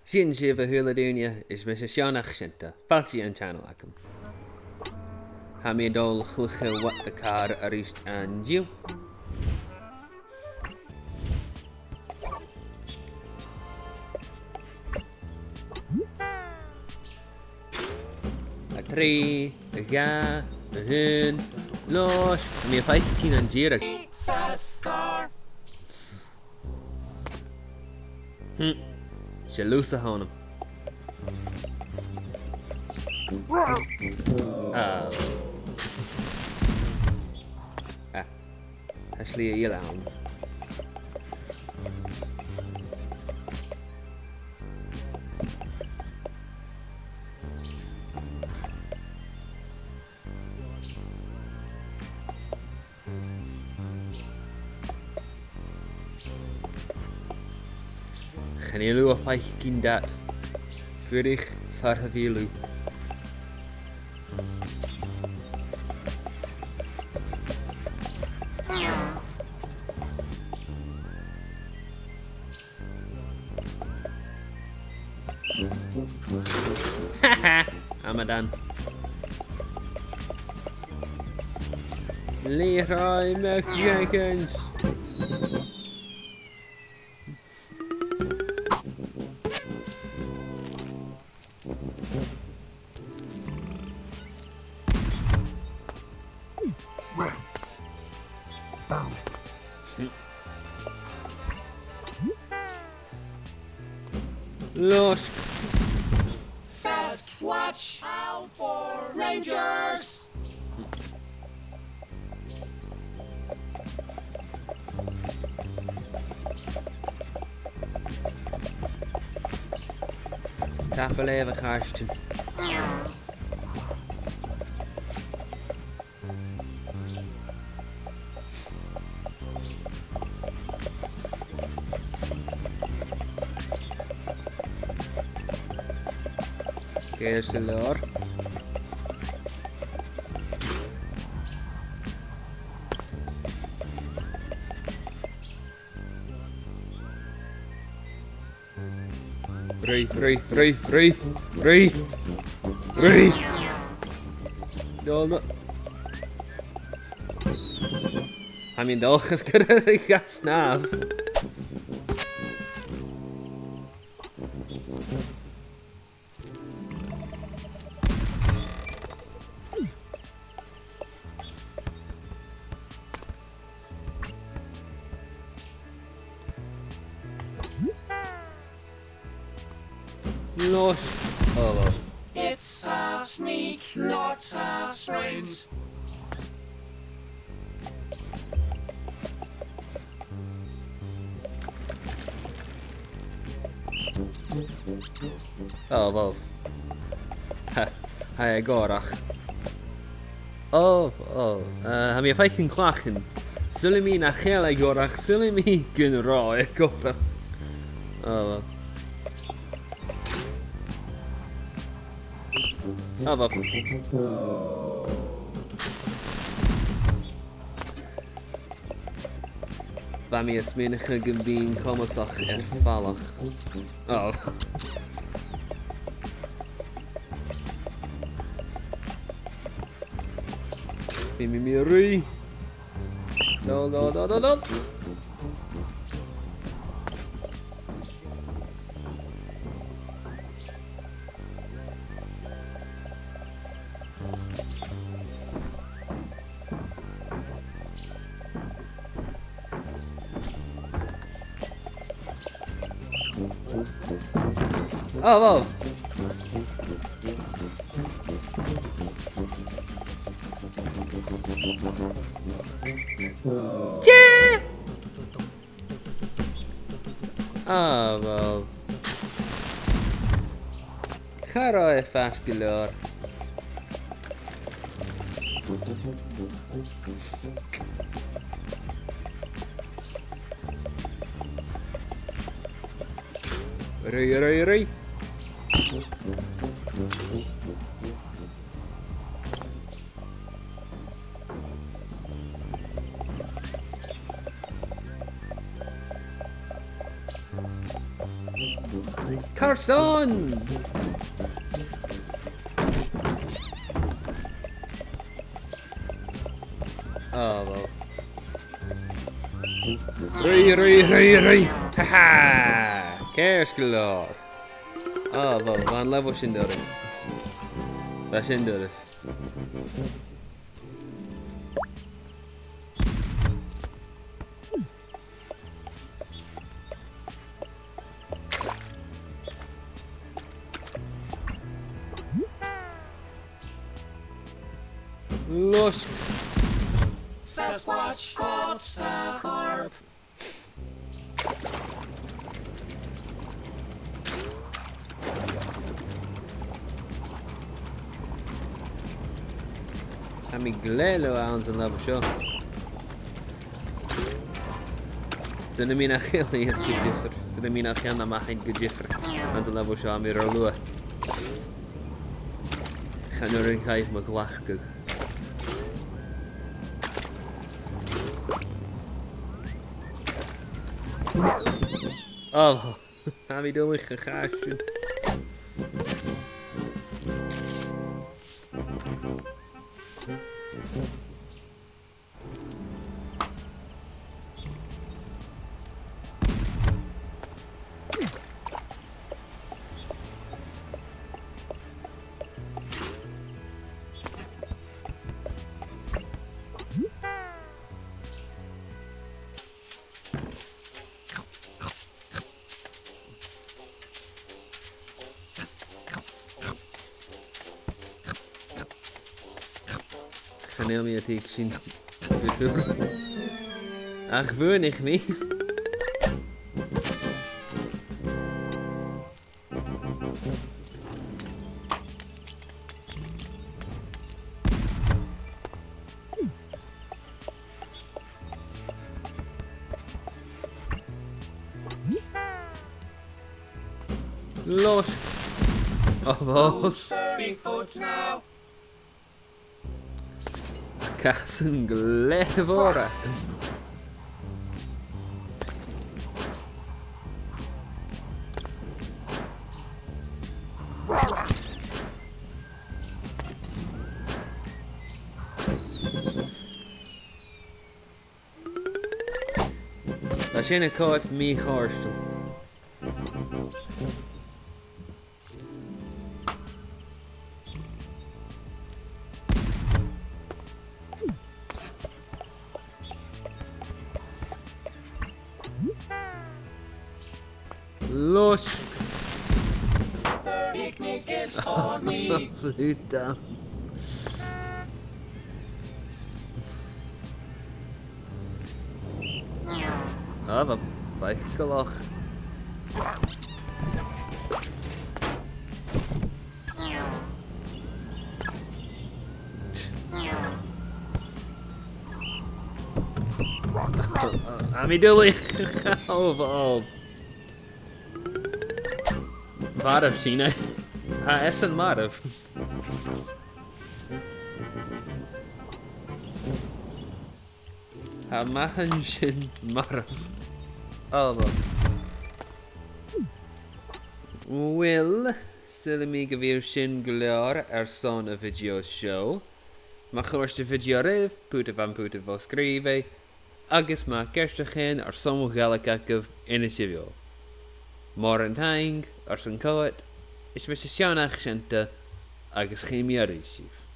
Sin sibh thula dúine is mis a seánach sinnta, faltí an channel acham. Ha mi dul chlucha wat a car a rúst an diú. A trí, a ga, a hun, lós, a mi a feic cín an díra. Se lús a honam. Slí a dhíle ann. Chanelú a feic cín dat. Fuirich far a bhílú. Haha, I'm done. Leroy McJenkins. Lost. Watch out for Rangers! Tap al even gaarsten. Eerste lor. Ray. Dolno. I mean, dòchas gyda'r gasnaf. Lost. Oh, well. It's a sneak, not a sprint. Oh, well. Hi, agorach. Oh. Ha mi a feic clachan. Sulle mi na chel agorach, sulle mi gyn rá agorach. Oh, well. Oh, well. Ba mi is minige gembien kommasach Falach. Oh. Mi rui. No. Oh, wow. Yeah. Oh, wow. Charo e fast gilor. Ray. Carson! Oh, wel. Rui! Haha! Kerstklaar! Oh, wel, we gaan level sin door het. We zijn door het. Los! Sasquatch caught a carp. Ga me glelo aan zijn level show. Zullen we naar heel hier gejiffer? Zullen we naar gaan maar geen gejiffer? Aan zijn level show meer rollen. Ga nu een geef me lachen. Oh, ga me door gegaan. Ik ga heel meer tegen zien. Ach, gewoon niet mee. Los! Oh, wow. Bigfoot now. Kassen geleid worden. Als je een kaart mee horstel. Los! Picnic is on me. Absoluut dan. Ah, wat bijgelach. Ami doe oh. Marv China. HS en Marv. Hamahanshin Marv. Oh, well, zullen we weer shin glaar zo'n video show. Maar als de video rev, putten van schrijven. Agus ma kerstchen zo'n gelijk in de video. Morgen hang, zijn koud. Is met de sjaan accenten. Agus geen meer receive.